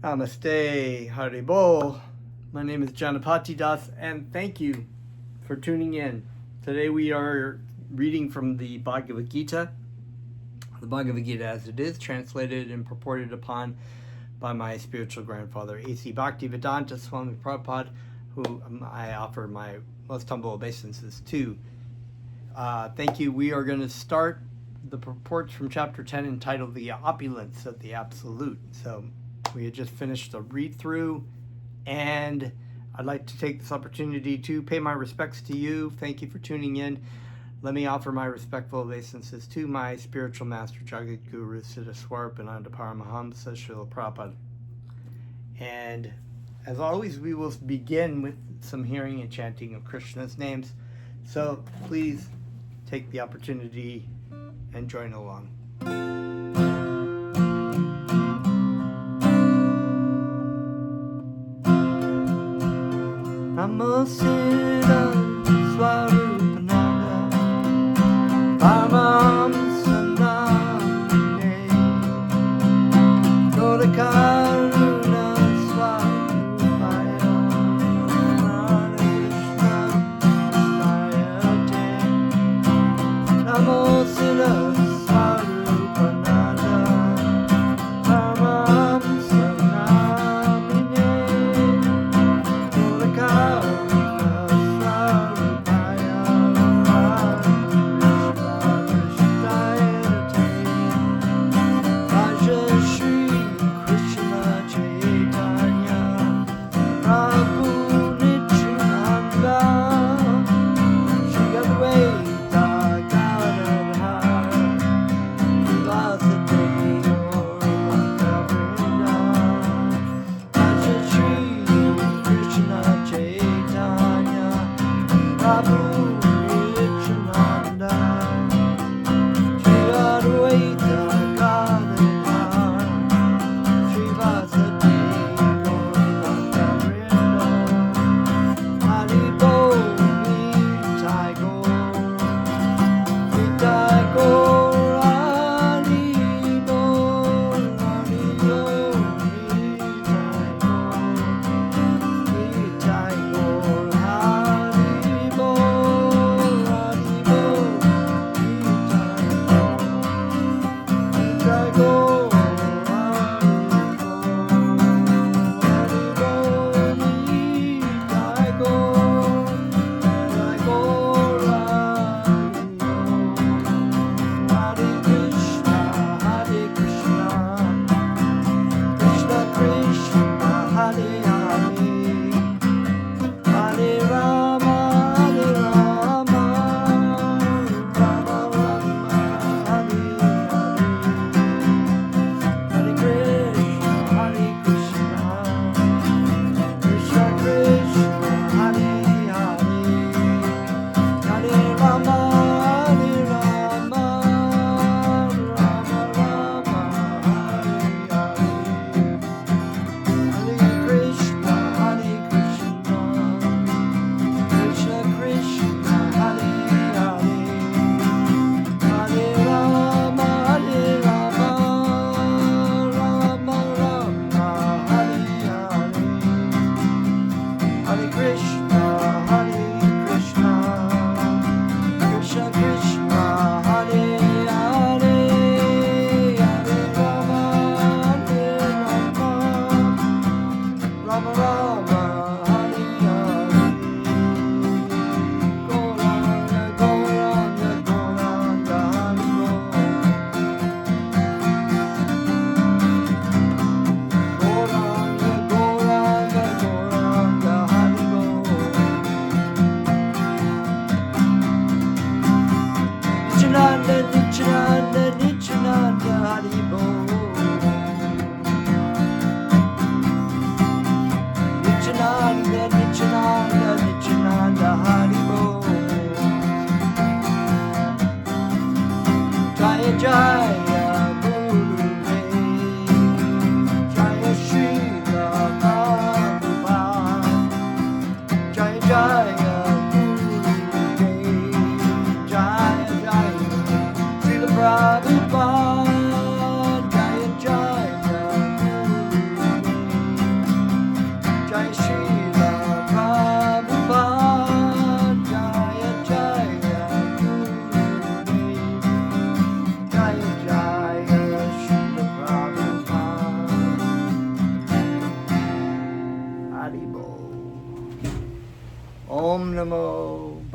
Namaste, Haribol. My name is Janapati Das, and thank you for tuning in. Today we are reading from the Bhagavad Gita. The Bhagavad Gita as it is, translated and purported upon by my spiritual grandfather, A.C. Bhaktivedanta Swami Prabhupada, who I offer my most humble obeisances to. Thank you. We are going to start the purports from chapter 10 entitled The Opulence of the Absolute. So we had just finished the read-through, and I'd like to take this opportunity to pay my respects to you. Thank you for tuning in. Let me offer my respectful obeisances to my spiritual master, Jagat Guru, Siddha Swarupananda Paramahamsa Srila Prabhupada. And as always, we will begin with some hearing and chanting of Krishna's names. So please take the opportunity and join along. Namo Siddha Swarupananda Paramahamsa Namine Godakaruna Swarupaya Hare Krishna Jayate Namo Siddha Swarupananda Paramahamsa Namine Krishna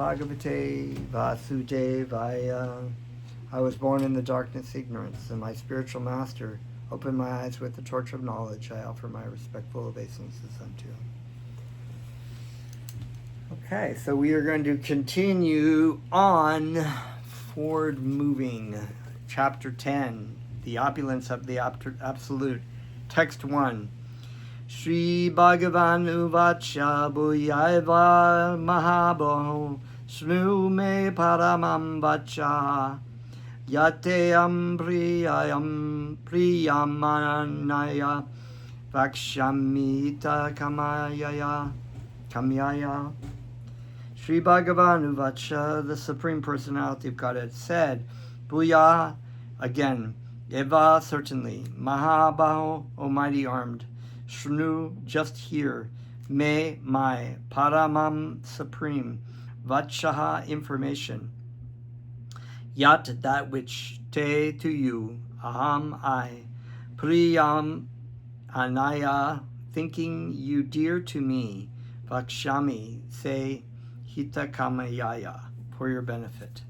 Bhagavate Vasudevaya. I was born in the darkness, ignorance, and my spiritual master opened my eyes with the torch of knowledge. I offer my respectful obeisances unto him. Okay, so we are going to continue on forward moving. Chapter 10, the opulence of the absolute. Text 1. Shri Bhagavan Uvacha Bhuyaiva Mahabaho Shnu Me Paramam Vacha Yateyam Priyamanaya Vakshamita Kamyaya. Sri Bhagavan Uvacha, the Supreme Personality of Godhead, said, Bhuya, again, Eva, certainly, Mahabaho, Almighty armed, Shnu, just hear, Me, my, Paramam, supreme, Vachaha, information, Yat, that which, Te, to you, Aham, I, Priyam, Anaya, thinking you dear to me, Vakshami, say, Hita Kamayaya, for your benefit.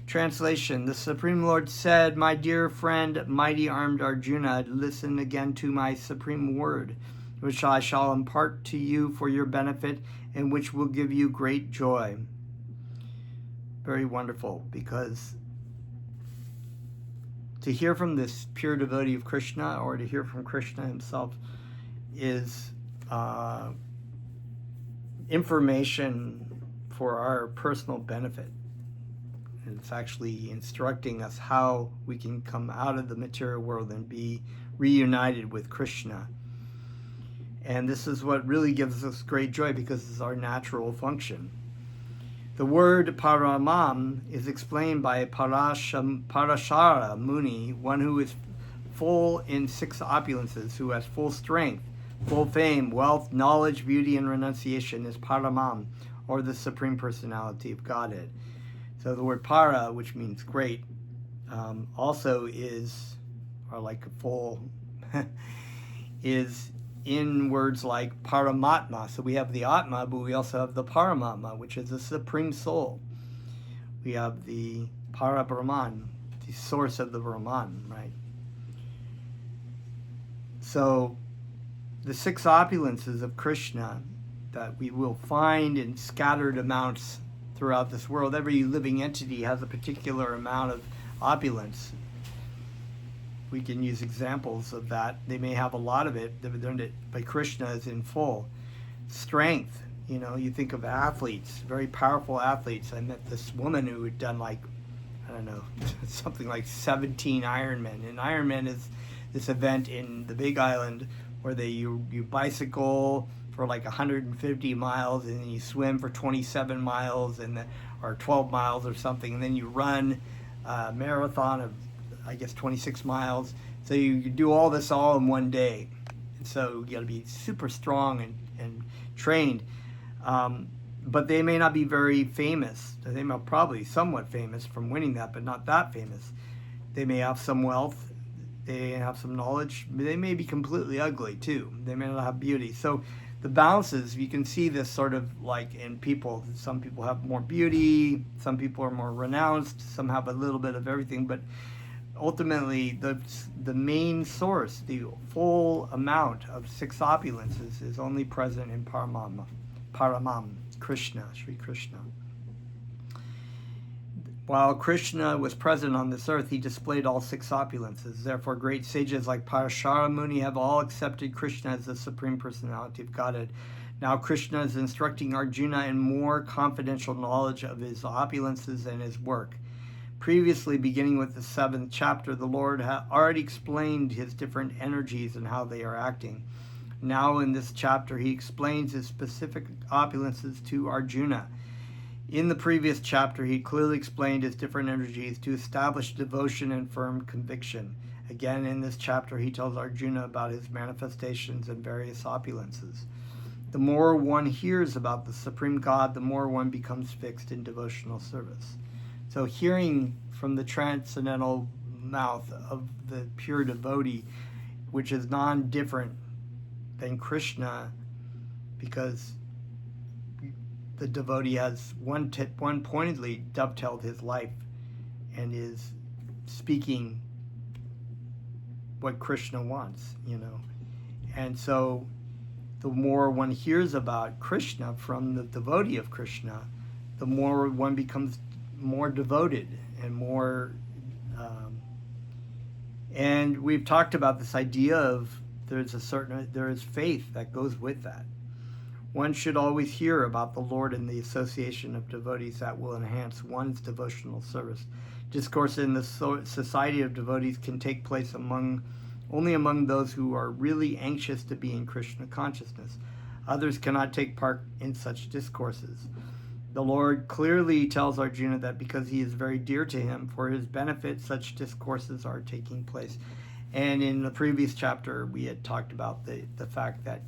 Translation. The Supreme Lord said, My dear friend, mighty armed Arjuna, listen again to my supreme word, which I shall impart to you for your benefit, and which will give you great joy. Very wonderful, because to hear from this pure devotee of Krishna, or to hear from Krishna himself, is information for our personal benefit. It's actually instructing us how we can come out of the material world and be reunited with Krishna. And this is what really gives us great joy, because it's our natural function. The word Paramam is explained by Parashara Muni, one who is full in 6 opulences, who has full strength, full fame, wealth, knowledge, beauty, and renunciation, is Paramam, or the Supreme Personality of Godhead. So the word para, which means great, also is, or like full, is in words like Paramatma. So we have the Atma, but we also have the Paramatma, which is the Supreme Soul. We have the Parabrahman, the source of the Brahman, right? So the 6 opulences of Krishna that we will find in scattered amounts throughout this world. Every living entity has a particular amount of opulence. We can use examples of that. They may have a lot of it, but Krishna is in full. Strength, you think of athletes, very powerful athletes. I met this woman who had done something like 17 Ironmen. And Ironman is this event in the Big Island where you bicycle for like 150 miles, and then you swim for 27 miles, or 12 miles or something, and then you run a marathon of, I guess, 26 miles. So you do all this all in one day. And so you got to be super strong and trained. But they may not be very famous. They may probably somewhat famous from winning that, but not that famous. They may have some wealth. They have some knowledge. They may be completely ugly too. They may not have beauty. So the balances, you can see this sort of like in people. Some people have more beauty, some people are more renounced, some have a little bit of everything, but ultimately the main source, the full amount of 6 opulences is only present in Paramam, Krishna, Sri Krishna. While Krishna was present on this earth, he displayed all 6 opulences. Therefore, great sages like Parashara Muni have all accepted Krishna as the Supreme Personality of Godhead. Now Krishna is instructing Arjuna in more confidential knowledge of his opulences and his work. Previously, beginning with the 7th chapter, the Lord had already explained his different energies and how they are acting. Now in this chapter, he explains his specific opulences to Arjuna. In the previous chapter, he clearly explained his different energies to establish devotion and firm conviction. Again, in this chapter, he tells Arjuna about his manifestations and various opulences. The more one hears about the Supreme God, the more one becomes fixed in devotional service. So hearing from the transcendental mouth of the pure devotee, which is non-different than Krishna, because the devotee has one pointedly dovetailed his life and is speaking what Krishna wants, And so the more one hears about Krishna from the devotee of Krishna, the more one becomes more devoted and more. And we've talked about this idea of there is faith that goes with that. One should always hear about the Lord and the association of devotees that will enhance one's devotional service. Discourse in the society of devotees can take place only among those who are really anxious to be in Krishna consciousness. Others cannot take part in such discourses. The Lord clearly tells Arjuna that because he is very dear to him, for his benefit, such discourses are taking place. And in the previous chapter, we had talked about the fact that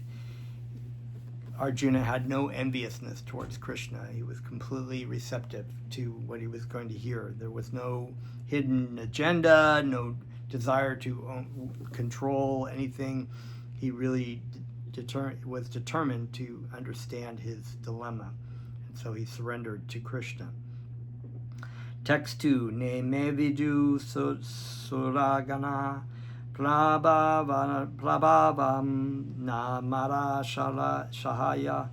Arjuna had no enviousness towards Krishna. He was completely receptive to what he was going to hear. There was no hidden agenda, no desire to control anything. He really was determined to understand his dilemma. And so he surrendered to Krishna. Text 2. Ne me vidu suragana Prabhavam namara shahaya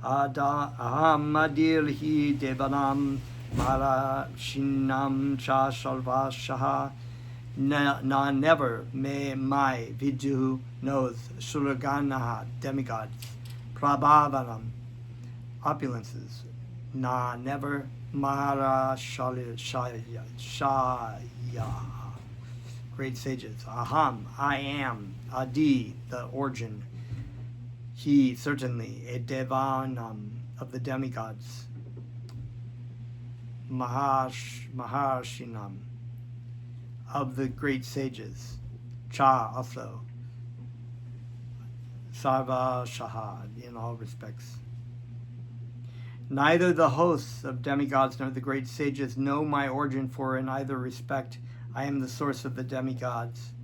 aham adilhi devanam marashinam cha shalvashaha na never me my vidu knows suraganaha demigods Prabhavanam opulences na never mara shaya great sages. Aham, I am. Adi, the origin. He, certainly. A devanam, of the demigods. Maharshinam, of the great sages. Cha, also. Sarva Shahad, in all respects. Neither the hosts of demigods nor the great sages know my origin, for in either respect I am the source of the demigods.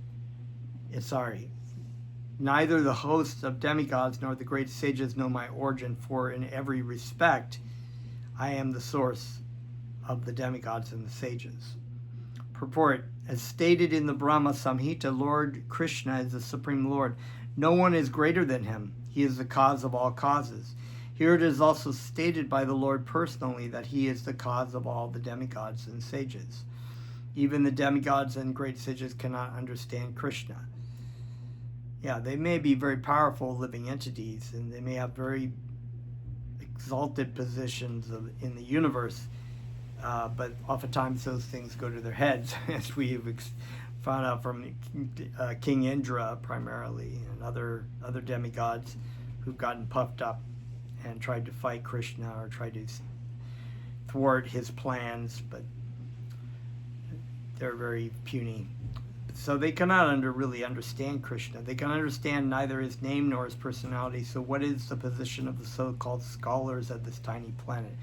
Neither the hosts of demigods nor the great sages know my origin, for in every respect I am the source of the demigods and the sages. Purport. As stated in the Brahma Samhita, Lord Krishna is the Supreme Lord. No one is greater than him. He is the cause of all causes. Here it is also stated by the Lord personally that he is the cause of all the demigods and sages. Even the demigods and great sages cannot understand Krishna. Yeah, they may be very powerful living entities, and they may have very exalted positions in the universe, but oftentimes those things go to their heads, as we have found out from King Indra primarily, and other demigods who've gotten puffed up and tried to fight Krishna or tried to thwart his plans, but they're very puny. So they cannot really understand Krishna. They can understand neither his name nor his personality. So what is the position of the so-called scholars of this tiny planet?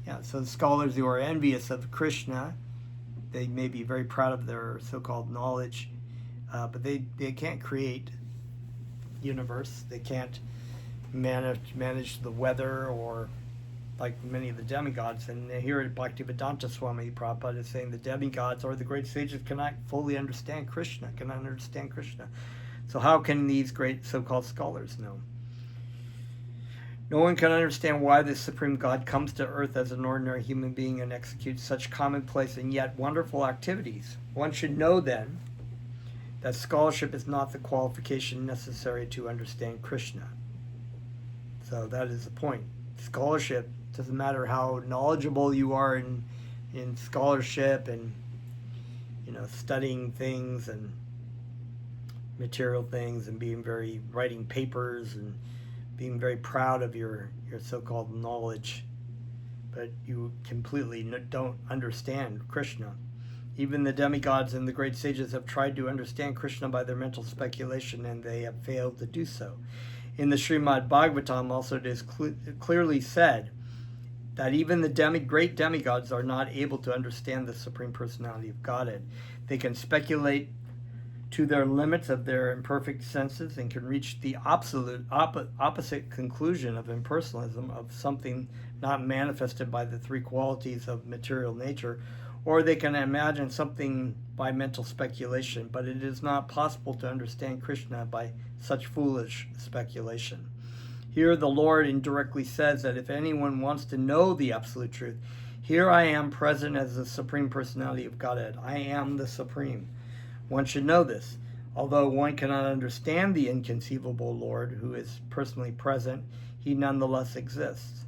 Yeah, so the scholars who are envious of Krishna, they may be very proud of their so-called knowledge, but they can't create universe. They can't manage the weather, or like many of the demigods. And here at Bhaktivedanta Swami Prabhupada is saying the demigods or the great sages cannot fully understand Krishna, cannot understand Krishna. So how can these great so-called scholars know? No one can understand why the Supreme God comes to earth as an ordinary human being and executes such commonplace and yet wonderful activities. One should know then that scholarship is not the qualification necessary to understand Krishna. So that is the point. Scholarship, doesn't matter how knowledgeable you are in scholarship and studying things and material things and writing papers and being very proud of your so-called knowledge, but you completely don't understand Krishna. Even the demigods and the great sages have tried to understand Krishna by their mental speculation, and they have failed to do so. In the Srimad Bhagavatam also it is clearly said that even the great demigods are not able to understand the Supreme Personality of Godhead. They can speculate to their limits of their imperfect senses and can reach the opposite conclusion of impersonalism, of something not manifested by the three qualities of material nature, or they can imagine something by mental speculation, but it is not possible to understand Krishna by such foolish speculation. Here the Lord indirectly says that if anyone wants to know the absolute truth, here I am present as the Supreme Personality of Godhead. I am the Supreme. One should know this. Although one cannot understand the inconceivable Lord who is personally present, he nonetheless exists.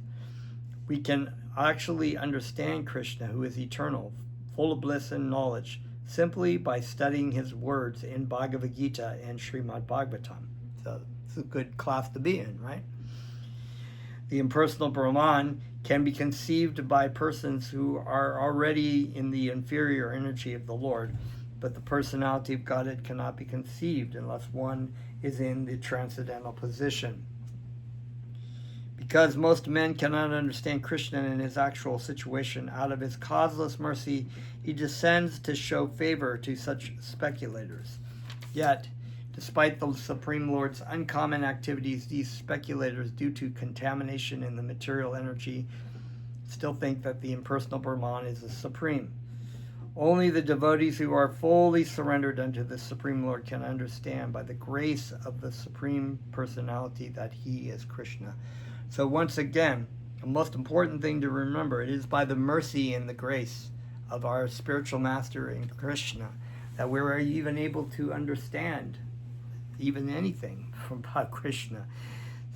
We can actually understand Krishna, who is eternal, full of bliss and knowledge, simply by studying his words in Bhagavad Gita and Srimad Bhagavatam. So it's a good class to be in, right? The impersonal Brahman can be conceived by persons who are already in the inferior energy of the Lord, but the personality of Godhead cannot be conceived unless one is in the transcendental position. Because most men cannot understand Krishna in his actual situation, out of his causeless mercy, he descends to show favor to such speculators. Yet, despite the Supreme Lord's uncommon activities, these speculators, due to contamination in the material energy, still think that the impersonal Brahman is the Supreme. Only the devotees who are fully surrendered unto the Supreme Lord can understand by the grace of the Supreme Personality that he is Krishna. So once again, the most important thing to remember, it is by the mercy and the grace of our spiritual master in Krishna that we're even able to understand even anything from Krishna.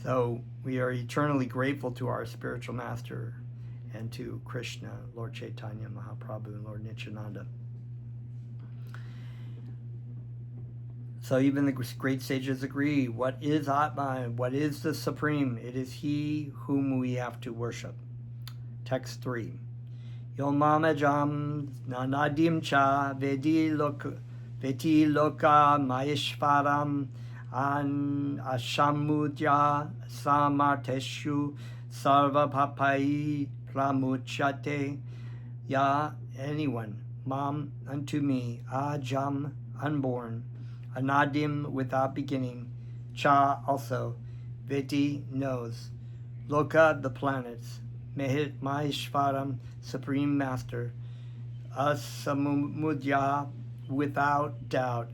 So we are eternally grateful to our spiritual master and to Krishna, Lord Chaitanya Mahaprabhu, and Lord Nityananda. So even the great sages agree, what is Atma, what is the Supreme? It is he whom we have to worship. Text 3. Yomamajam nanadim cha veti loka maheshvaram an ashamudya samarteshu sarva papai pramuchate. Ya, anyone, mam, unto me, ajam, unborn, anadim, without beginning, cha, also, veti, knows, loka, the planets, maheshvaram, supreme master, asamudya, without doubt,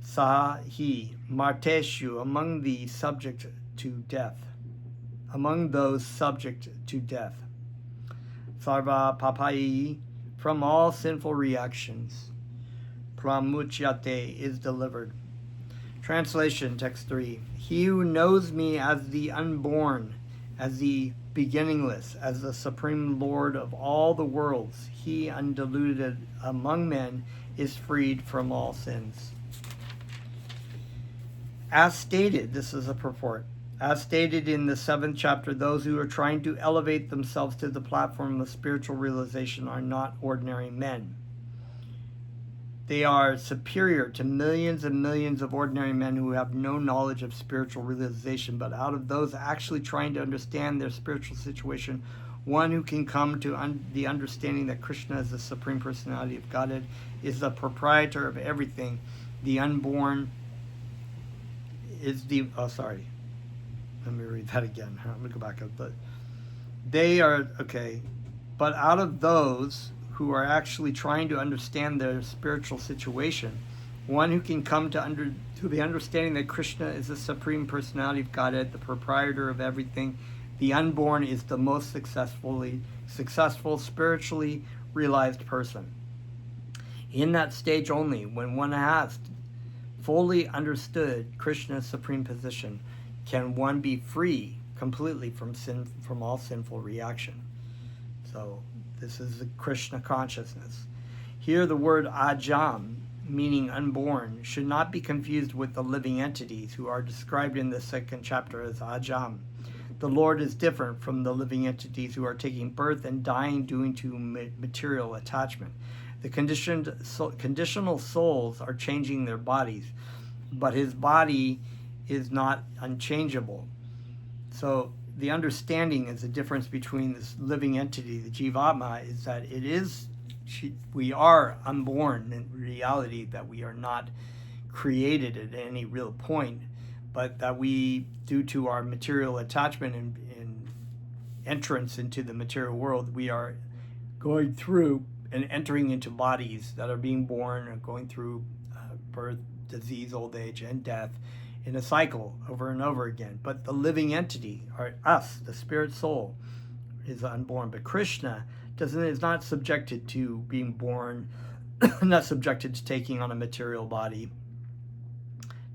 sa, he, marteshu, among the subject to death, among those subject to death, sarva papai, from all sinful reactions, pramuchyate, is delivered. Translation, text 3. He who knows me as the unborn, as the beginningless, as the Supreme Lord of all the worlds, he undiluted among men, is freed from all sins. As stated, this is a purport, as stated in the 7th chapter, those who are trying to elevate themselves to the platform of spiritual realization are not ordinary men. They are superior to millions and millions of ordinary men who have no knowledge of spiritual realization, but out of those actually trying to understand their spiritual situation, one who can come to the understanding that Krishna is the Supreme Personality of Godhead, is the proprietor of everything, the unborn is the, let me read that again. I'm going to go back up. But they are, okay, but out of those who are actually trying to understand their spiritual situation, one who can come to the understanding that Krishna is the Supreme Personality of Godhead, the proprietor of everything, the unborn, is the most successful, spiritually realized person. In that stage only, when one has fully understood Krishna's supreme position, can one be free completely from all sinful reaction. So this is the Krishna consciousness. Here the word ajam, meaning unborn, should not be confused with the living entities who are described in the 2nd chapter as ajam. The Lord is different from the living entities who are taking birth and dying due to material attachment. The conditional souls are changing their bodies, but his body is not unchangeable. So the understanding is the difference between this living entity, the Jivatma, is that we are unborn in reality, that we are not created at any real point, but that we, due to our material attachment and entrance into the material world, we are going through and entering into bodies that are being born and going through birth, disease, old age, and death in a cycle over and over again. But the living entity, or us, the spirit soul, is unborn. But Krishna is not subjected to being born, not subjected to taking on a material body,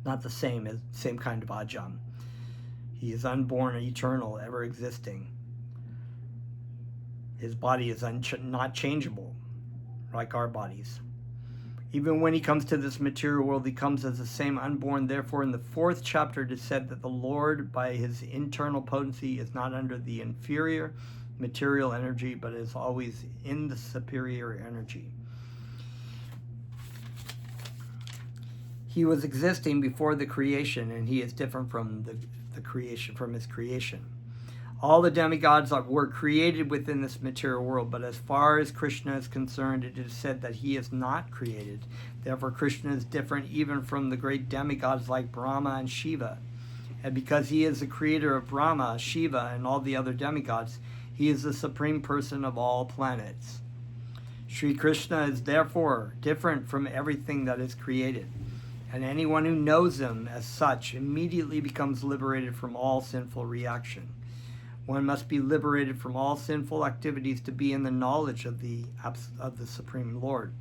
not the same kind of ajam. He is unborn, eternal, ever existing. His body is not changeable, like our bodies. Even when he comes to this material world, he comes as the same unborn. Therefore, in the 4th chapter, it is said that the Lord, by his internal potency, is not under the inferior material energy, but is always in the superior energy. He was existing before the creation, and he is different from the creation, from his creation. All the demigods were created within this material world, but as far as Krishna is concerned, it is said that he is not created. Therefore, Krishna is different even from the great demigods like Brahma and Shiva. And because he is the creator of Brahma, Shiva, and all the other demigods, he is the supreme person of all planets. Sri Krishna is therefore different from everything that is created. And anyone who knows him as such immediately becomes liberated from all sinful reaction. One must be liberated from all sinful activities to be in the knowledge of the Supreme Lord.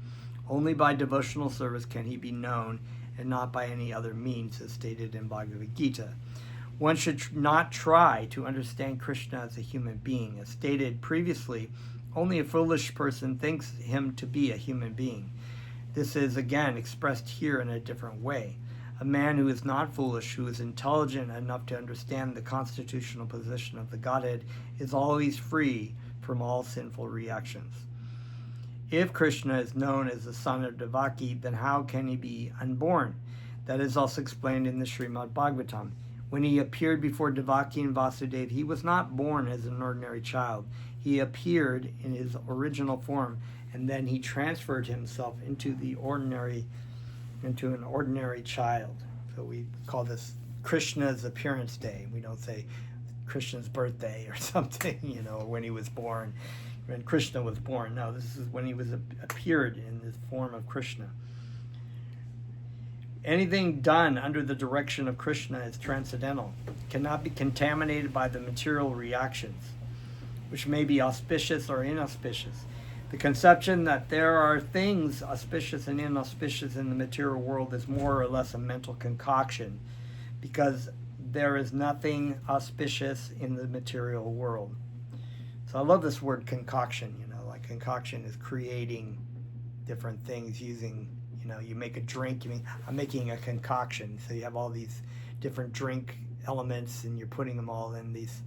Only by devotional service can he be known, and not by any other means, as stated in Bhagavad Gita. One should not try to understand Krishna as a human being. As stated previously, only a foolish person thinks him to be a human being. This is again expressed here in a different way. A man who is not foolish, who is intelligent enough to understand the constitutional position of the Godhead, is always free from all sinful reactions. If Krishna is known as the son of Devaki, then how can he be unborn? That is also explained in the Srimad Bhagavatam. When he appeared before Devaki and Vasudeva, he was not born as an ordinary child. He appeared in his original form, and then he transferred himself into an ordinary child. So we call this Krishna's appearance day. We don't say Krishna's birthday or something, when he was born, when Krishna was born. No, this is when he appeared in the form of Krishna. Anything done under the direction of Krishna is transcendental, cannot be contaminated by the material reactions, which may be auspicious or inauspicious. The conception that there are things auspicious and inauspicious in the material world is more or less a mental concoction, because there is nothing auspicious in the material world. So I love this word concoction, like concoction is creating different things using, you make a drink, I'm making a concoction. So you have all these different drink elements and you're putting them all in these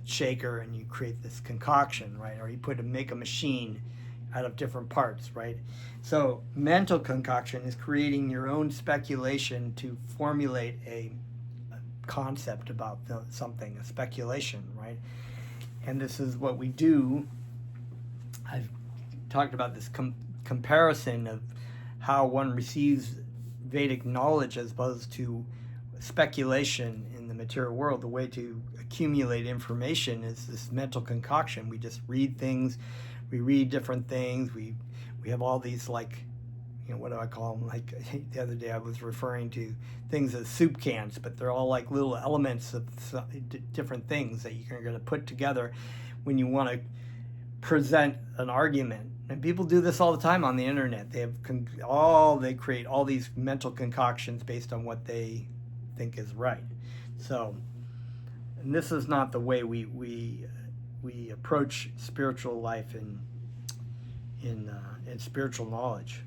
shaker and you create this concoction, right? Or you make a machine out of different parts, right? So mental concoction is creating your own speculation to formulate a concept about something, a speculation, right? And this is what we do. I've talked about this comparison of how one receives Vedic knowledge as opposed to speculation in the material world. The way to accumulate information is this mental concoction. We just read things, we read different things, we have all these what do I call them? Like the other day I was referring to things as soup cans, but they're all like little elements of different things that you're going to put together when you want to present an argument. And people do this all the time on the internet. They create all these mental concoctions based on what they think is right. So, and this is not the way we approach spiritual life in spiritual knowledge.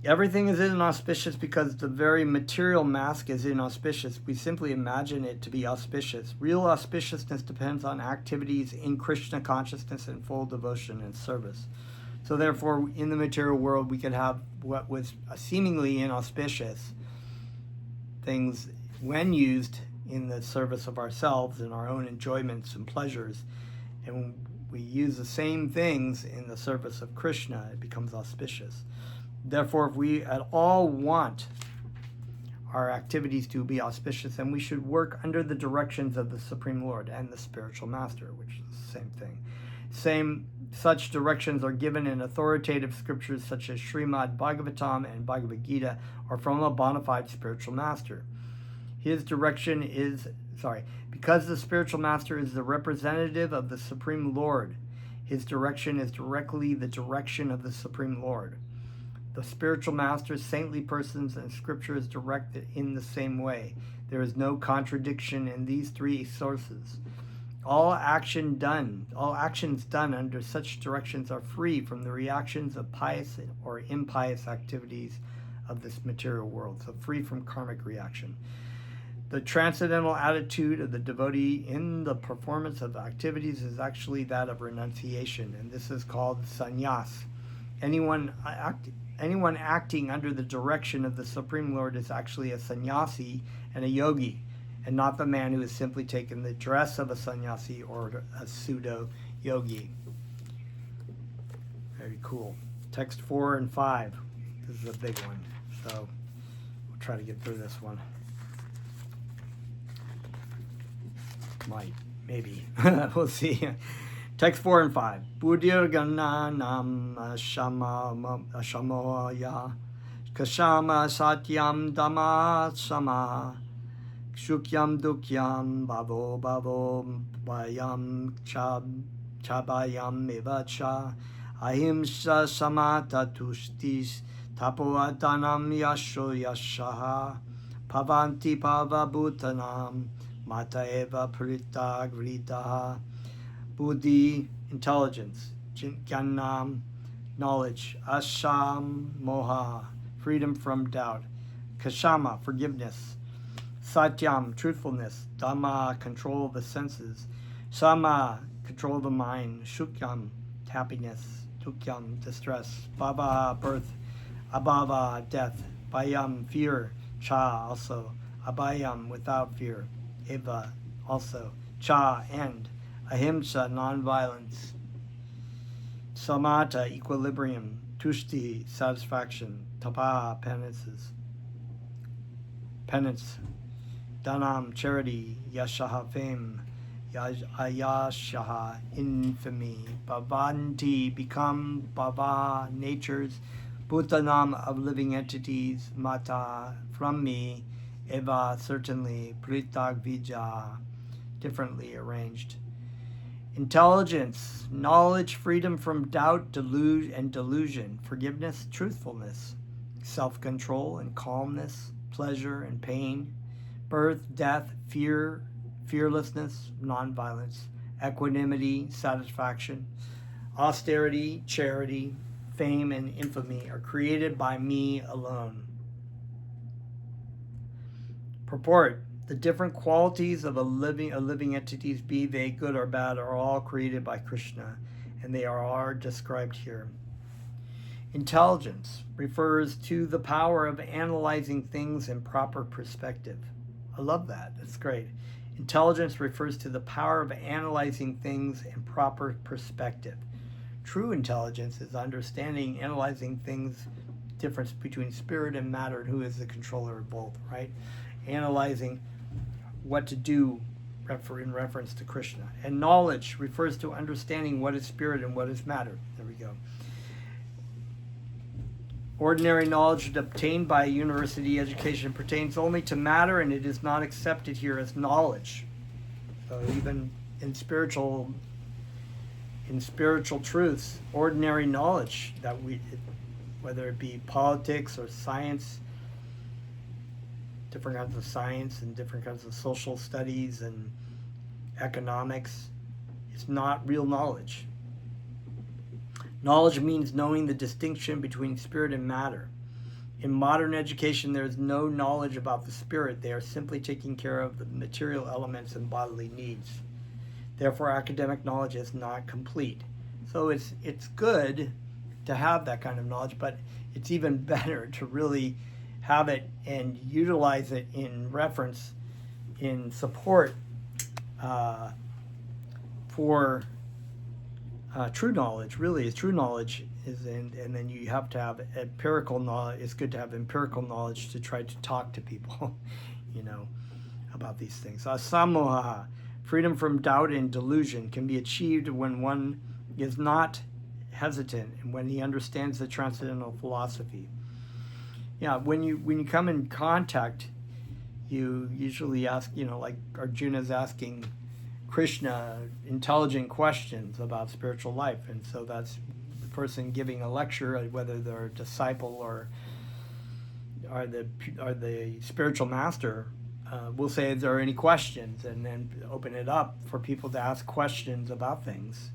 Everything is inauspicious because the very material mask is inauspicious. We simply imagine it to be auspicious. Real auspiciousness depends on activities in Krishna consciousness and full devotion and service. So therefore, in the material world, we could have what was seemingly inauspicious things when used in the service of ourselves and our own enjoyments and pleasures. And when we use the same things in the service of Krishna, it becomes auspicious. Therefore, if we at all want our activities to be auspicious, then we should work under the directions of the Supreme Lord and the Spiritual Master, which is the same thing. Such directions are given in authoritative scriptures such as Srimad Bhagavatam and Bhagavad Gita, or from a bona fide spiritual master. His direction is, because the spiritual master is the representative of the Supreme Lord, his direction is directly the direction of the Supreme Lord. The spiritual masters, saintly persons, and scripture is directed in the same way. There is no contradiction in these three sources. All actions done under such directions are free from the reactions of pious or impious activities of this material world, so free from karmic reaction. The transcendental attitude of the devotee in the performance of activities is actually that of renunciation, and this is called sannyas. Anyone acting under the direction of the Supreme Lord is actually a sannyasi and a yogi, and not the man who has simply taken the dress of a sannyasi or a pseudo-yogi. Very cool. Text 4 and 5. This is a big one, so we'll try to get through this one. Might, maybe. We'll see. Text 4 and 5. Buddhirgananam ashamoya kashama satyam dhamma sama shukyam dukyam bhavo bayam chabayam evacha ahimsa samata tushtis tapoadanam yasho yashaha pavanti pavabhutanam mata eva prita gritaha. Buddhi, intelligence. Jnanam, knowledge. Asham, moha, freedom from doubt. Kashama, forgiveness. Satyam, truthfulness. Dhamma, control of the senses. Sama, control of the mind. Shukyam, happiness. Dukyam, distress. Bhava, birth. Abhava, death. Bayam, fear. Cha, also. Abhayam, without fear. Eva, also. Cha, end. Ahimsa, non-violence. Samatha, equilibrium. Tushti, satisfaction. Tapa, penance. Dhanam, charity. Yashaha, fame. Ayashaha, infamy. Bhavanti, become. Bhava, natures. Bhutanam, of living entities. Mata, from me. Eva, certainly. Pritag vija, differently arranged. Intelligence, knowledge, freedom from doubt, delusion, forgiveness, truthfulness, self-control and calmness, pleasure and pain, birth, death, fear, fearlessness, non-violence, equanimity, satisfaction, austerity, charity, fame, and infamy are created by me alone. Purport. The different qualities of living entities, be they good or bad, are all created by Krishna, and they are described here. Intelligence refers to the power of analyzing things in proper perspective. I love that. That's great. Intelligence refers to the power of analyzing things in proper perspective. True intelligence is understanding, analyzing things, difference between spirit and matter, and who is the controller of both, right? Analyzing what to do in reference to Krishna. And knowledge refers to understanding what is spirit and what is matter. There we go. Ordinary knowledge obtained by a university education pertains only to matter, and it is not accepted here as knowledge. So even in spiritual truths, ordinary knowledge that whether it be politics or science, different kinds of science and different kinds of social studies and economics, it's not real knowledge. Knowledge means knowing the distinction between spirit and matter. In modern education, there is no knowledge about the spirit. They are simply taking care of the material elements and bodily needs. Therefore, academic knowledge is not complete. So it's good to have that kind of knowledge, but it's even better to really have it and utilize it in reference, in support for true knowledge. Really, true knowledge And then you have to have empirical knowledge. It's good to have empirical knowledge to try to talk to people, about these things. Asamoha, freedom from doubt and delusion, can be achieved when one is not hesitant and when he understands the transcendental philosophy. Yeah, when you come in contact, you usually ask, like Arjuna's asking Krishna intelligent questions about spiritual life, and so that's the person giving a lecture, whether they're a disciple or the spiritual master. Will say, is there any questions, and then open it up for people to ask questions about things,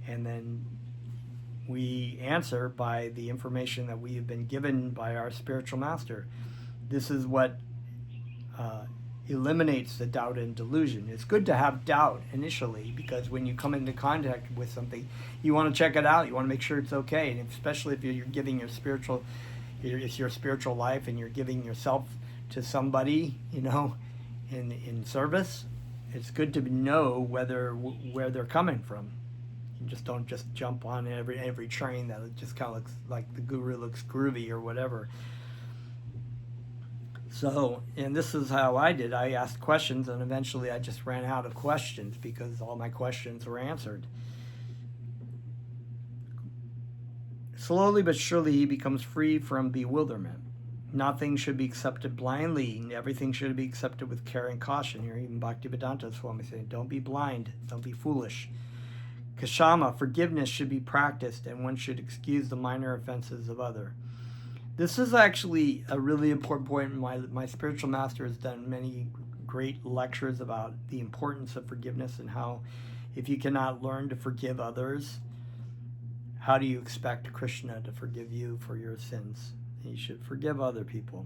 and then we answer by the information that we have been given by our spiritual master. This is what eliminates the doubt and delusion. It's good to have doubt initially, because when you come into contact with something, you want to check it out. You want to make sure it's okay, and especially if you're giving it's your spiritual life, and you're giving yourself to somebody, in service. It's good to know where they're coming from. You just don't just jump on every train that just kind of looks like the guru looks groovy or whatever. So, and this is how I did. I asked questions, and eventually I just ran out of questions because all my questions were answered. Slowly but surely he becomes free from bewilderment. Nothing should be accepted blindly. Everything should be accepted with care and caution. Here, even Bhaktivedanta Swami saying, don't be blind, don't be foolish. Kshama, forgiveness should be practiced, and one should excuse the minor offenses of other. This is actually a really important point. My spiritual master has done many great lectures about the importance of forgiveness, and how if you cannot learn to forgive others, how do you expect Krishna to forgive you for your sins? You should forgive other people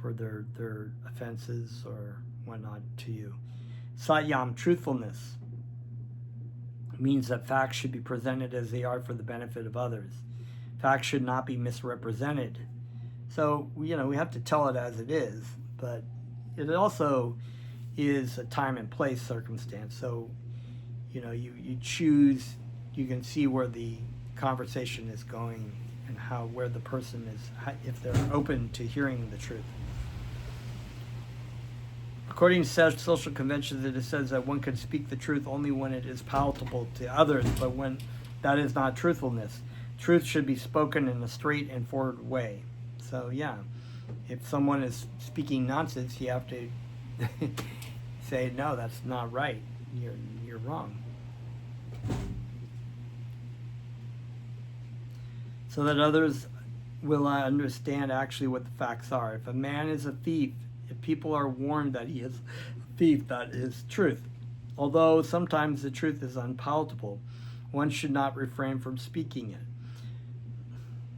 for their offenses or whatnot to you. Satyam, truthfulness, means that facts should be presented as they are for the benefit of others. Facts should not be misrepresented. So, we have to tell it as it is, but it also is a time and place circumstance. So, you choose, you can see where the conversation is going, and where the person is, if they're open to hearing the truth. According to social conventions, it says that one can speak the truth only when it is palatable to others, but when that is not truthfulness. Truth should be spoken in a straight and forward way. So yeah, if someone is speaking nonsense, you have to say, no, that's not right. You're wrong. So that others will understand actually what the facts are. If a man is a thief, if people are warned that he is a thief, that is truth. Although sometimes the truth is unpalatable, one should not refrain from speaking it.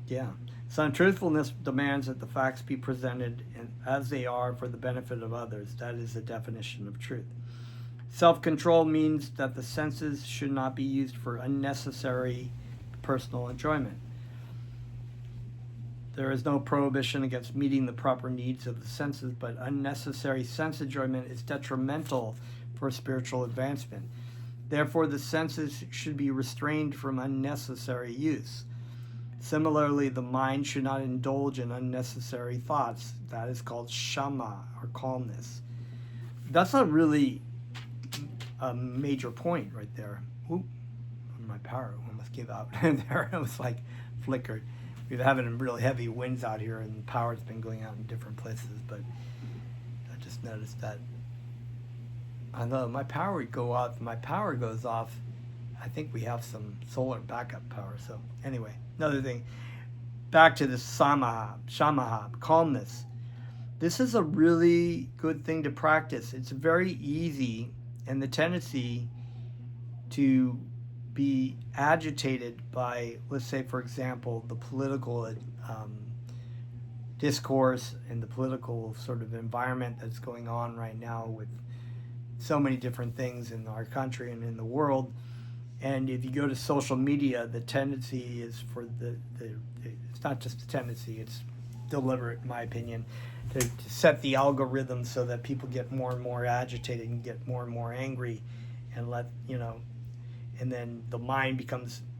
Yeah. So truthfulness demands that the facts be presented as they are for the benefit of others. That is the definition of truth. Self-control means that the senses should not be used for unnecessary personal enjoyment. There is no prohibition against meeting the proper needs of the senses, but unnecessary sense enjoyment is detrimental for spiritual advancement. Therefore, the senses should be restrained from unnecessary use. Similarly, the mind should not indulge in unnecessary thoughts. That is called shama, or calmness. That's a really major point right there. Oop, my power almost gave out there. It was like flickered. We've been having really heavy winds out here, and the power's been going out in different places, but I just noticed that. I know my power would go off. My power goes off. I think we have some solar backup power. So anyway, another thing. Back to this shamaha, calmness. This is a really good thing to practice. It's very easy, and the tendency to be agitated by, let's say, for example, the political discourse and the political sort of environment that's going on right now with so many different things in our country and in the world. And if you go to social media, the tendency is for it's not just a tendency, it's deliberate, in my opinion, to set the algorithm so that people get more and more agitated and get more and more angry, and and then the mind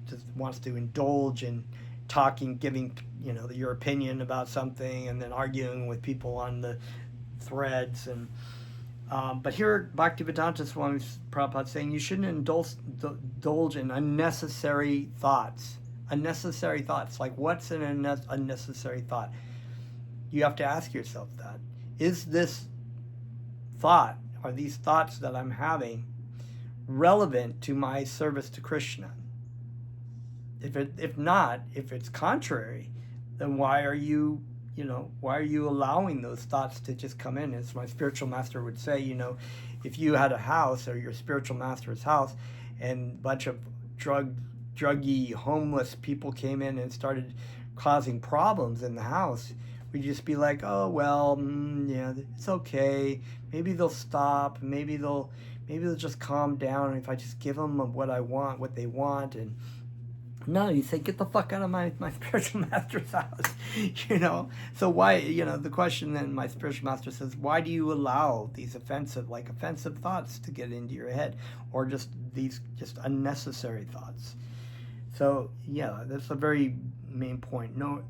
just wants to indulge in talking, giving, your opinion about something, and then arguing with people on the threads. And but here, Bhaktivedanta Swami Prabhupada saying you shouldn't indulge in unnecessary thoughts. Unnecessary thoughts. Like, what's an unnecessary thought? You have to ask yourself that. Is this thought, are these thoughts that I'm having, relevant to my service to Krishna? If not, if it's contrary, then why are you allowing those thoughts to just come in? As my spiritual master would say, if you had a house, or your spiritual master's house, and a bunch of druggy, homeless people came in and started causing problems in the house, we'd just be like, oh, well, yeah, it's okay. Maybe they'll stop. Maybe they'll just calm down if I just give them what they want. And no, you say, get the fuck out of my spiritual master's house, So why, the question then my spiritual master says, why do you allow these offensive thoughts to get into your head, or just unnecessary thoughts? So yeah, that's a very main point. Nor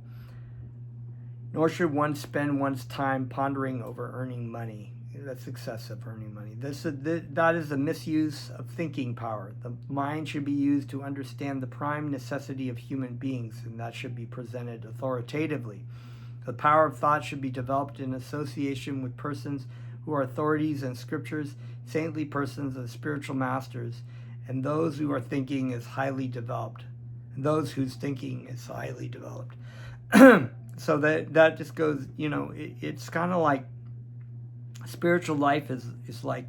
should one spend one's time pondering over earning money. That's excessive, earning money. That is a misuse of thinking power. The mind should be used to understand the prime necessity of human beings, and that should be presented authoritatively. The power of thought should be developed in association with persons who are authorities in scriptures, saintly persons and spiritual masters, and those who are thinking is highly developed, and those whose thinking is highly developed. So that just goes, it's kind of like spiritual life is like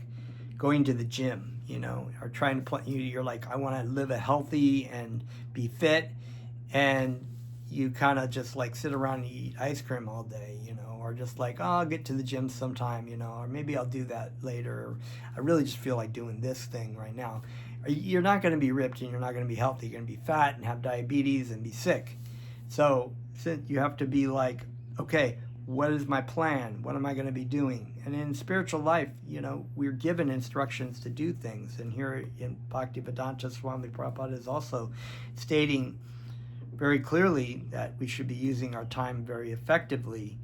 going to the gym, or trying to play. You're like, I want to live a healthy and be fit, and you kind of just like sit around and eat ice cream all day, or just like, oh, I'll get to the gym sometime, or maybe I'll do that later. Or I really just feel like doing this thing right now. You're not going to be ripped, and you're not going to be healthy. You're going to be fat and have diabetes and be sick. So you have to be like, okay, what is my plan? What am I going to be doing? And in spiritual life, we're given instructions to do things. And here in Bhaktivedanta Swami Prabhupada is also stating very clearly that we should be using our time very effectively.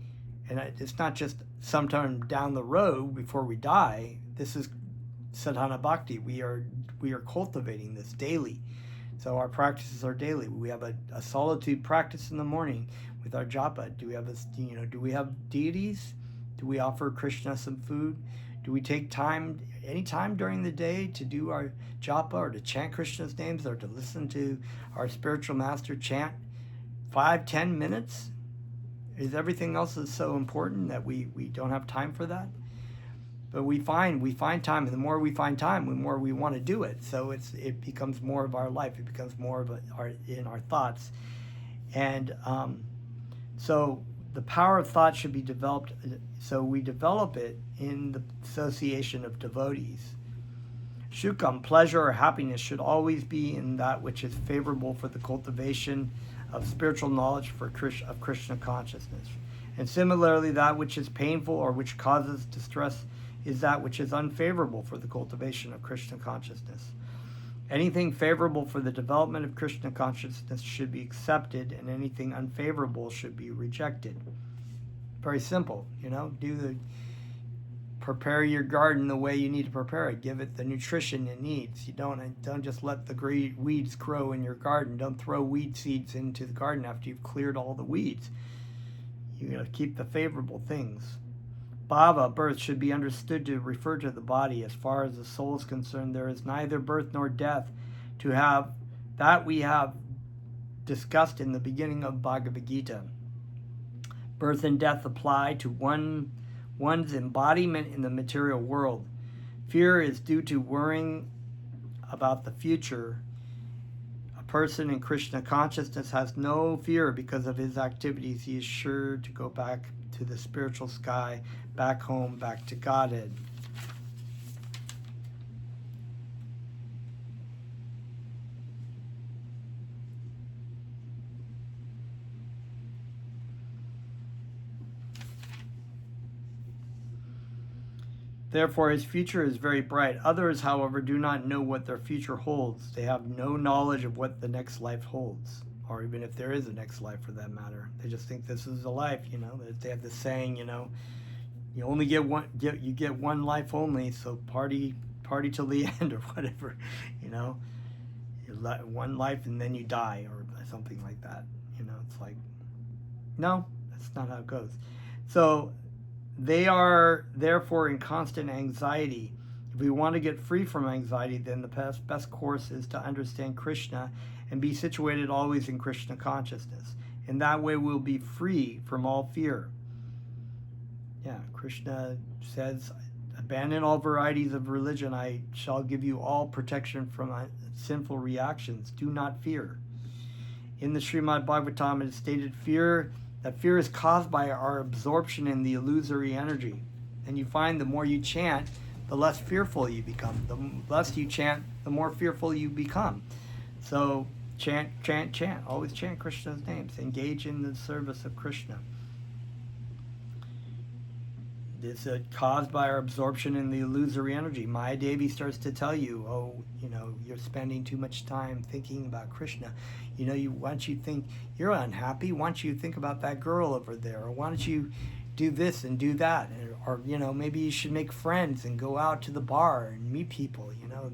And it's not just sometime down the road before we die. This is sadhana bhakti. We are cultivating this daily. So our practices are daily. We have a solitude practice in the morning with our japa. Do we have deities? Do we offer Krishna some food? Do we take time, any time during the day, to do our japa, or to chant Krishna's names, or to listen to our spiritual master chant 5-10 minutes? Is everything else so important that we don't have time for that? But we find time, and the more we find time, the more we want to do it. So it becomes more of our life. It becomes more of in our thoughts, and so the power of thought should be developed. So we develop it in the association of devotees. Shukam, pleasure or happiness, should always be in that which is favorable for the cultivation of spiritual knowledge of Krishna consciousness. And similarly, that which is painful or which causes distress is that which is unfavorable for the cultivation of Krishna consciousness. Anything favorable for the development of Krishna consciousness should be accepted, and anything unfavorable should be rejected. Very simple, prepare your garden the way you need to prepare it. Give it the nutrition it needs. You don't just let the weeds grow in your garden. Don't throw weed seeds into the garden after you've cleared all the weeds. You got to keep the favorable things. Bhava, birth, should be understood to refer to the body. As far as the soul is concerned, there is neither birth nor death to have. That we have discussed in the beginning of Bhagavad Gita. Birth and death apply to one's embodiment in the material world. Fear is due to worrying about the future. A person in Krishna consciousness has no fear because of his activities. He is sure to go back to the spiritual sky, back home, back to Godhead. Therefore, his future is very bright. Others, however, do not know what their future holds. They have no knowledge of what the next life holds. or even if there is a next life for that matter. They just think this is a life, you know. They have this saying, you know, you only get one life only, so party till the end or whatever, you know. One life and then you die or something like that, you know. It's like, no, that's not how it goes. So they are therefore in constant anxiety. If we want to get free from anxiety, then the best course is to understand Krishna and be situated always in Krishna consciousness. In that way, we'll be free from all fear. Yeah, Krishna says, abandon all varieties of religion. I shall give you all protection from sinful reactions. Do not fear. In the Srimad Bhagavatam, it is stated that fear is caused by our absorption in the illusory energy. And you find the more you chant, the less fearful you become. The less you chant, the more fearful you become. So chant, chant, chant. Always chant Krishna's names. Engage in the service of Krishna. It's caused by our absorption in the illusory energy. Maya Devi starts to tell you, oh, you know, you're spending too much time thinking about Krishna. You know, why don't you think you're unhappy? Why don't you think about that girl over there? Or why don't you do this and do that? Or you know, maybe you should make friends and go out to the bar and meet people. You know,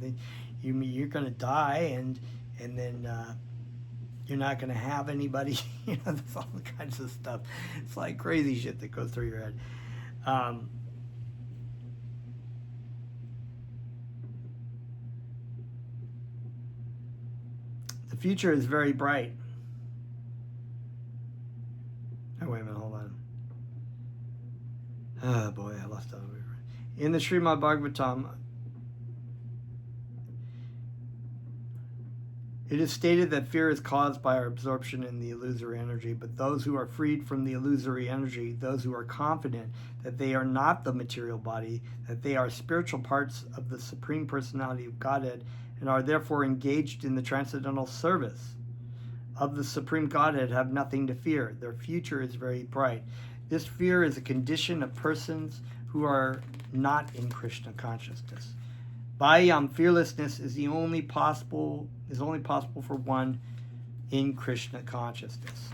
you're going to die and then you're not going to have anybody. You know, there's all kinds of stuff. It's like crazy shit that goes through your head. The future is very bright. Oh, wait a minute, hold on. Oh boy, I lost that over here. In the Srimad Bhagavatam, it is stated that fear is caused by our absorption in the illusory energy, but those who are freed from the illusory energy, those who are confident that they are not the material body, that they are spiritual parts of the Supreme Personality of Godhead, and are therefore engaged in the transcendental service of the Supreme Godhead, have nothing to fear. Their future is very bright. This fear is a condition of persons who are not in Krishna consciousness. Fearlessness is only possible for one in Krishna consciousness.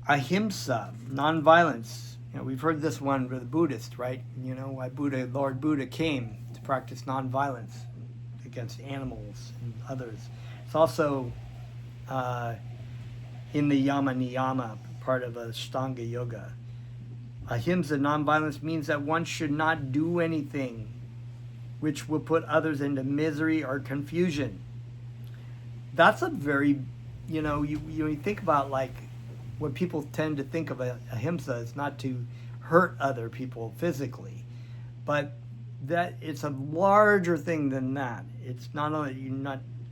Ahimsa, nonviolence. You know, we've heard this one with the Buddhist, right? You know, why Lord Buddha came to practice nonviolence against animals and others. It's also in the Yama Niyama, part of Ashtanga Yoga. Ahimsa, nonviolence, means that one should not do anything which will put others into misery or confusion. That's a very, you know, you think about like what people tend to think of ahimsa is not to hurt other people physically, but that it's a larger thing than that. It's not only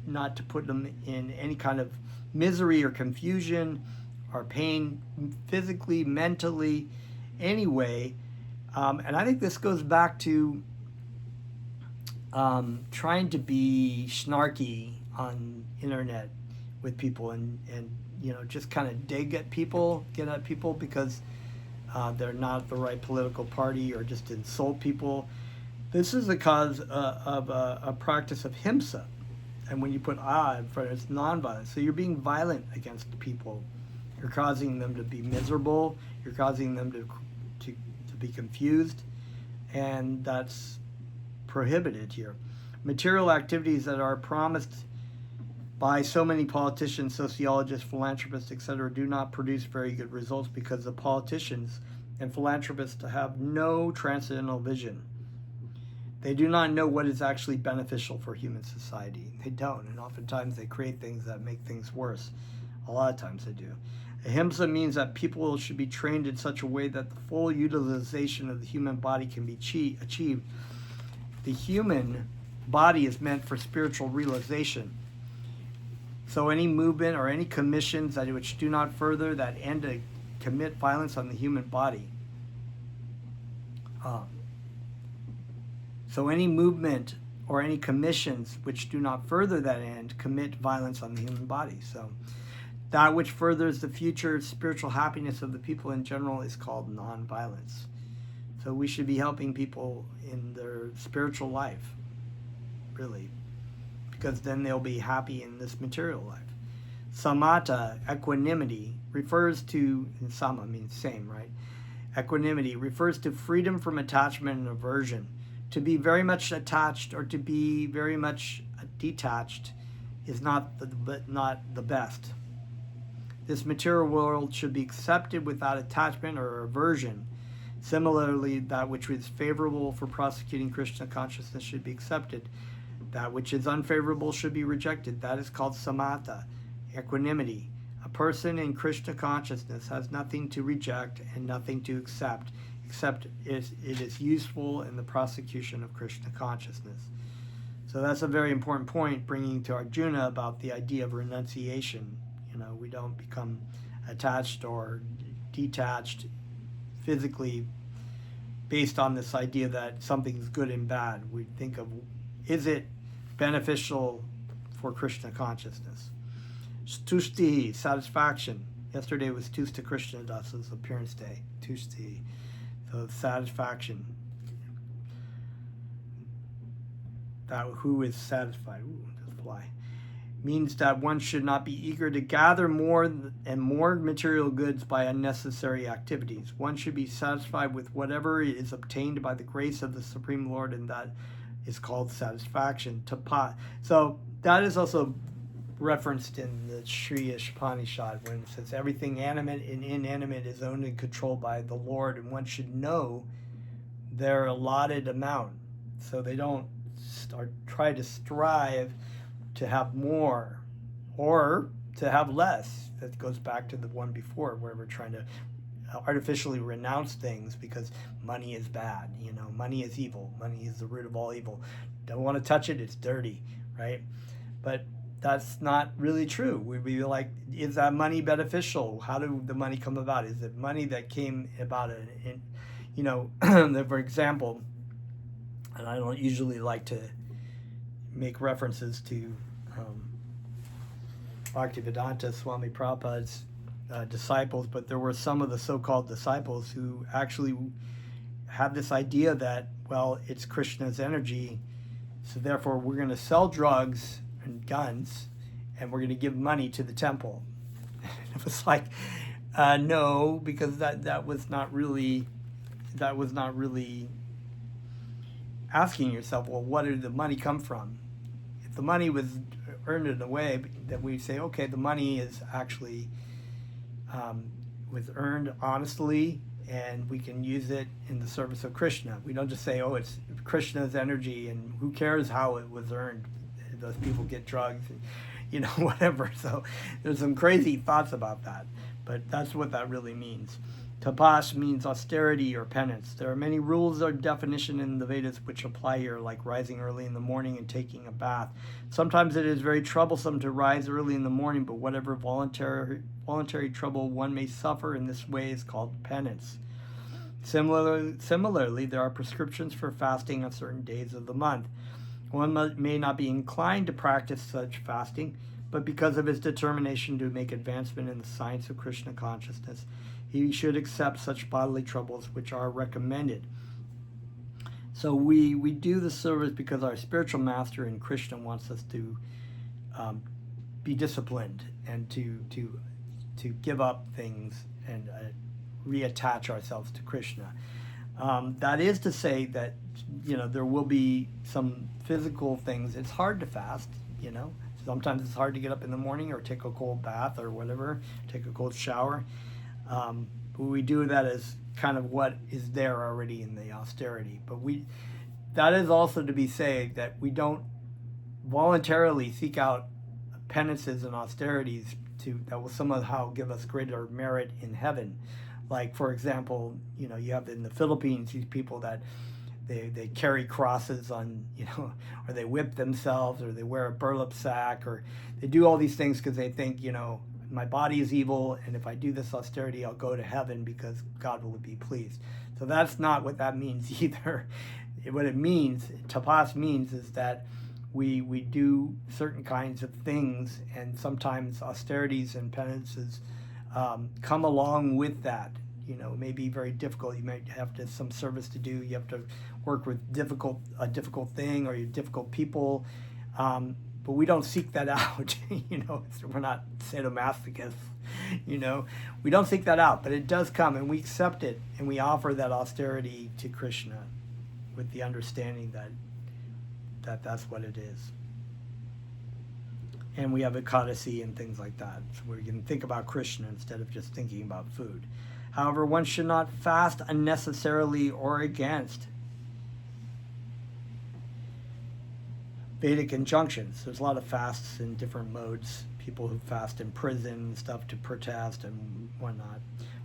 not to put them in any kind of misery or confusion or pain physically, mentally, anyway. And I think this goes back to trying to be snarky on internet with people and you know, just kind of get at people because they're not the right political party, or just insult people. This is a cause of a practice of himsa. And when you put in front, it's nonviolence. So you're being violent against people. You're causing them to be miserable. You're causing them to be confused. And that's prohibited here. Material activities that are promised by so many politicians, sociologists, philanthropists, etc., do not produce very good results because the politicians and philanthropists have no transcendental vision. They do not know what is actually beneficial for human society. They don't, and oftentimes they create things that make things worse. A lot of times they do. Ahimsa means that people should be trained in such a way that the full utilization of the human body can be achieved. The human body is meant for spiritual realization. So any movement or any commissions which do not further that end to commit violence on the human body. So any movement or any commissions which do not further that end commit violence on the human body. So that which furthers the future spiritual happiness of the people in general is called nonviolence. So we should be helping people in their spiritual life, really. because then they'll be happy in this material life. Samatha, equanimity, refers to, and sama means same, right? Equanimity refers to freedom from attachment and aversion. To be very much attached or to be very much detached is not the best. This material world should be accepted without attachment or aversion. Similarly, that which is favorable for prosecuting Krishna consciousness should be accepted. That which is unfavorable should be rejected. That is called samatha, equanimity. A person in Krishna consciousness has nothing to reject and nothing to accept, except it is useful in the prosecution of Krishna consciousness. So that's a very important point, bringing to Arjuna about the idea of renunciation. We don't become attached or detached physically based on this idea that something's good and bad. We think of, is it beneficial for Krishna consciousness? Tushti, satisfaction. Yesterday was Tushti Krishna Das's appearance day. Tushti, so satisfaction. That who is satisfied. Ooh, just fly. Means that one should not be eager to gather more and more material goods by unnecessary activities. One should be satisfied with whatever is obtained by the grace of the Supreme Lord, and that is called satisfaction. So that is also referenced in the Sri Upanishad when it says everything animate and inanimate is owned and controlled by the Lord, and one should know their allotted amount, so they don't try to strive to have more or to have less. That goes back to the one before, where we're trying to artificially renounce things because money is bad. Money is evil. Money is the root of all evil. Don't want to touch it. It's dirty, right? But that's not really true. We'd be like, is that money beneficial? How did the money come about? Is it money that came about for example, and I don't usually like to make references to Bhaktivedanta Swami Prabhupada's disciples, but there were some of the so-called disciples who actually had this idea that, well, it's Krishna's energy, so therefore we're going to sell drugs and guns, and we're going to give money to the temple. It was like, no, because that was not really asking yourself, well, what did the money come from? If the money was earned in a way that we say, okay, the money is actually was earned honestly, and we can use it in the service of Krishna. We don't just say, oh, it's Krishna's energy, and who cares how it was earned? Those people get drugs, and, whatever. So there's some crazy thoughts about that, but that's what that really means. Tapas means austerity or penance. There are many rules or definition in the Vedas which apply here, like rising early in the morning and taking a bath. Sometimes it is very troublesome to rise early in the morning, but whatever voluntary trouble one may suffer in this way is called penance. Similarly, there are prescriptions for fasting on certain days of the month. One may not be inclined to practice such fasting, but because of his determination to make advancement in the science of Krishna consciousness, he should accept such bodily troubles which are recommended. So we do the service because our spiritual master in Krishna wants us to be disciplined and to give up things and reattach ourselves to Krishna. That is to say that there will be some physical things. It's hard to fast. Sometimes it's hard to get up in the morning or take a cold bath or whatever, take a cold shower. But we do that as kind of what is there already in the austerity. But that is also to be said that we don't voluntarily seek out penances and austerities that will somehow give us greater merit in heaven. Like, for example, you have in the Philippines these people that they carry crosses on, or they whip themselves, or they wear a burlap sack, or they do all these things because they think, my body is evil, and if I do this austerity, I'll go to heaven because God will be pleased. So that's not what that means either. What it means, tapas means, is that we do certain kinds of things, and sometimes austerities and penances come along with that. It may be very difficult. You might have some service to do. You have to work with a difficult thing or difficult people. but we don't seek that out. So we're not sadomasochists. We don't seek that out, but it does come, and we accept it, and we offer that austerity to Krishna with the understanding that that's what it is. And we have ekadasi and things like that, so we can think about Krishna instead of just thinking about food. However, one should not fast unnecessarily or against Vedic injunctions. There's a lot of fasts in different modes. People who fast in prison and stuff to protest and whatnot.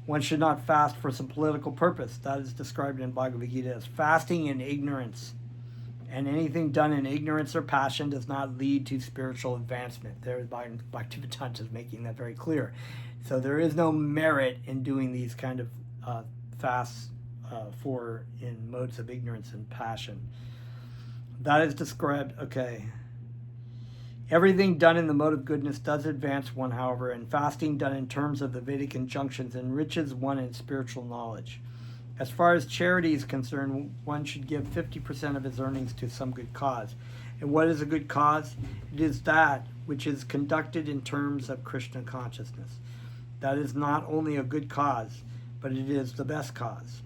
One should not fast for some political purpose. That is described in Bhagavad Gita as fasting in ignorance. And anything done in ignorance or passion does not lead to spiritual advancement. There, Bhaktivedanta is making that very clear. So there is no merit in doing these kind of fasts in modes of ignorance and passion. That is described, okay. Everything done in the mode of goodness does advance one, however, and fasting done in terms of the Vedic injunctions enriches one in spiritual knowledge. As far as charity is concerned, one should give 50% of his earnings to some good cause. And what is a good cause? It is that which is conducted in terms of Krishna consciousness. That is not only a good cause, but it is the best cause.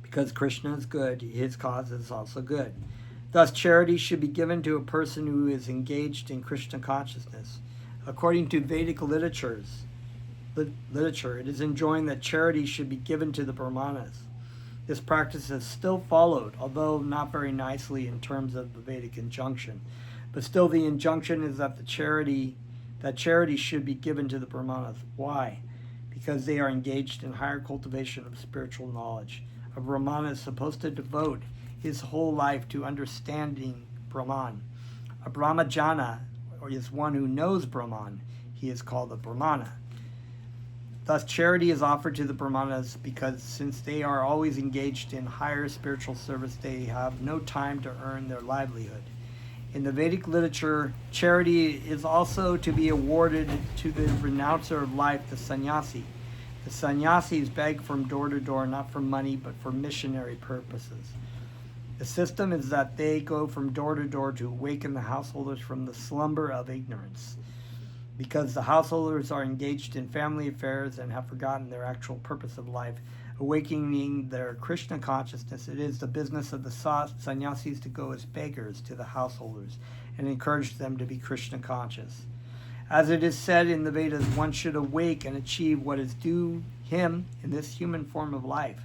Because Krishna is good, his cause is also good. Thus, charity should be given to a person who is engaged in Krishna consciousness. According to Vedic literature, it is enjoined that charity should be given to the Brahmanas. This practice is still followed, although not very nicely in terms of the Vedic injunction. But still, the injunction is that charity should be given to the Brahmanas. Why? Because they are engaged in higher cultivation of spiritual knowledge. A Brahmana is supposed to devote his whole life to understanding Brahman. A Brahmajana is one who knows Brahman. He is called a Brahmana. Thus, charity is offered to the Brahmanas because since they are always engaged in higher spiritual service, they have no time to earn their livelihood. In the Vedic literature, charity is also to be awarded to the renouncer of life, the sannyasi. The sannyasis beg from door to door, not for money, but for missionary purposes. The system is that they go from door to door to awaken the householders from the slumber of ignorance. Because the householders are engaged in family affairs and have forgotten their actual purpose of life, awakening their Krishna consciousness, it is the business of the sannyasis to go as beggars to the householders and encourage them to be Krishna conscious. As it is said in the Vedas, one should awake and achieve what is due him in this human form of life.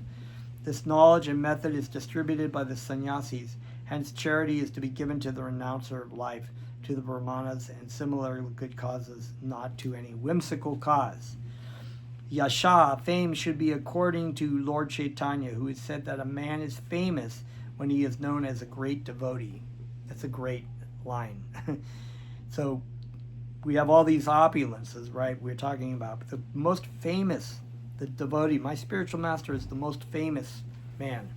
This knowledge and method is distributed by the sannyasis, hence charity is to be given to the renouncer of life, to the Brahmanas, and similar good causes, not to any whimsical cause. Yasha, fame, should be according to Lord Chaitanya, who has said that a man is famous when he is known as a great devotee. That's a great line. So we have all these opulences, right, we're talking about. But the most famous, the devotee, my spiritual master is the most famous man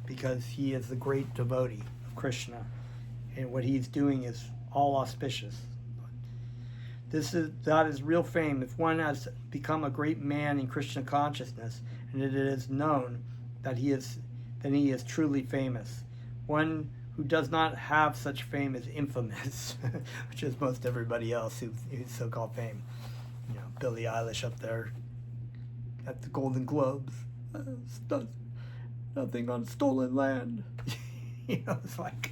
because he is the great devotee of Krishna. And what he's doing is all auspicious. That is real fame. If one has become a great man in Krishna consciousness, and it is known that then he is truly famous. One who does not have such fame is infamous, which is most everybody else who's so-called fame. Billie Eilish up there at the Golden Globes, nothing on stolen land. It's like.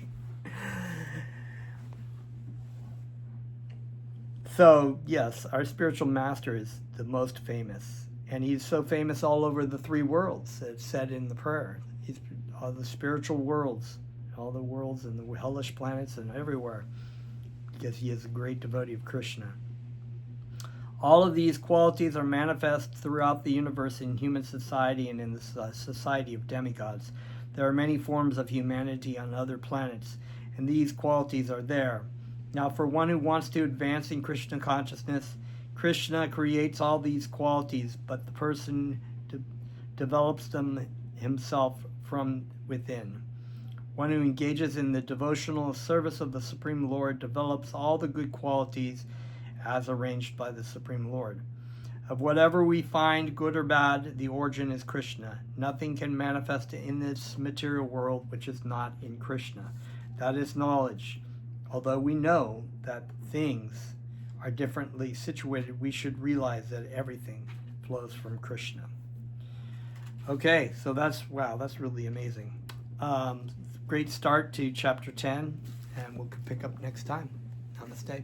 So, yes, our spiritual master is the most famous. And he's so famous all over the three worlds. It's said in the prayer. He's all the spiritual worlds, all the worlds and the hellish planets and everywhere. Because he is a great devotee of Krishna. All of these qualities are manifest throughout the universe in human society and in the society of demigods. There are many forms of humanity on other planets, and these qualities are there. Now, for one who wants to advance in Krishna consciousness, Krishna creates all these qualities, but the person develops them himself from within. One who engages in the devotional service of the Supreme Lord develops all the good qualities as arranged by the Supreme Lord. Of whatever we find, good or bad, the origin is Krishna. Nothing can manifest in this material world which is not in Krishna. That is knowledge. although we know that things are differently situated, we should realize that everything flows from Krishna. Okay, so that's really amazing. Great start to chapter 10, and we'll pick up next time. Namaste.